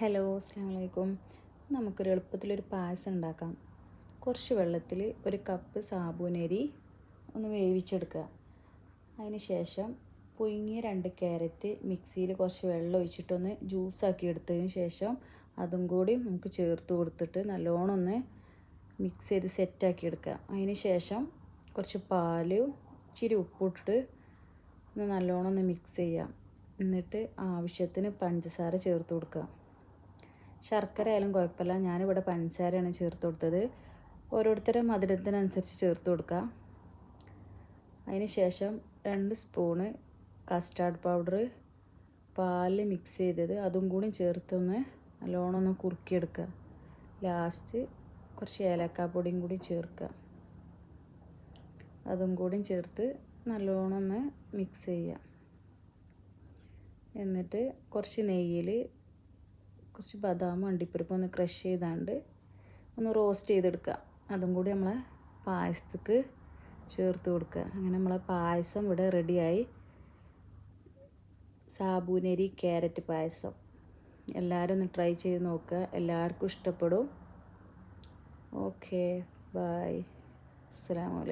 Hello, അസ്സാം വലൈക്കും. നമുക്കൊരു എളുപ്പത്തിലൊരു പായസം ഉണ്ടാക്കാം. കുറച്ച് വെള്ളത്തിൽ ഒരു കപ്പ് സാബൂനരി ഒന്ന് വേവിച്ചെടുക്കുക. അതിന് ശേഷം പുഴുങ്ങിയ 2 ക്യാരറ്റ് മിക്സിയിൽ കുറച്ച് വെള്ളം ഒഴിച്ചിട്ടൊന്ന് ജ്യൂസാക്കി എടുത്തതിന് ശേഷം അതും കൂടി നമുക്ക് ചേർത്ത് കൊടുത്തിട്ട് നല്ലോണം ഒന്ന് മിക്സ് ചെയ്ത് സെറ്റാക്കി എടുക്കുക. അതിന് ശേഷം കുറച്ച് പാലും ഇച്ചിരി ഉപ്പിട്ടിട്ട് ഒന്ന് നല്ലോണം ഒന്ന് മിക്സ് ചെയ്യാം. എന്നിട്ട് ആവശ്യത്തിന് പഞ്ചസാര ചേർത്ത് കൊടുക്കുക. ശർക്കര ആയാലും കുഴപ്പമില്ല, ഞാനിവിടെ പഞ്ചസാരയാണ് ചേർത്ത് കൊടുത്തത്. ഓരോരുത്തരുടെ മധുരത്തിനനുസരിച്ച് ചേർത്ത് കൊടുക്കുക. അതിന് ശേഷം 2 സ്പൂണ് കസ്റ്റാർഡ് പൗഡർ, പാല് മിക്സ് ചെയ്തത് അതും കൂടി ചേർത്തൊന്ന് നല്ലോണം ഒന്ന് കുറുക്കിയെടുക്കുക. ലാസ്റ്റ് കുറച്ച് ഏലക്കാപ്പൊടിയും കൂടി ചേർക്കുക. അതും കൂടി ചേർത്ത് നല്ലോണം ഒന്ന് മിക്സ് ചെയ്യുക. എന്നിട്ട് കുറച്ച് നെയ്യിൽ കുറച്ച് ബദാമും അണ്ടിപ്പരിപ്പും ഒന്ന് ക്രഷ് ചെയ്താണ്ട് ഒന്ന് റോസ്റ്റ് ചെയ്തെടുക്കുക. അതും കൂടി നമ്മളെ പായസത്തേക്ക് ചേർത്ത് കൊടുക്കുക. അങ്ങനെ നമ്മളെ പായസം ഇവിടെ റെഡിയായി. സാബൂനരി ക്യാരറ്റ് പായസം. എല്ലാവരും ഒന്ന് ട്രൈ ചെയ്ത് നോക്കുക, എല്ലാവർക്കും ഇഷ്ടപ്പെടും. ഓക്കെ, ബൈ, അസ്സലാമു അലൈക്കും.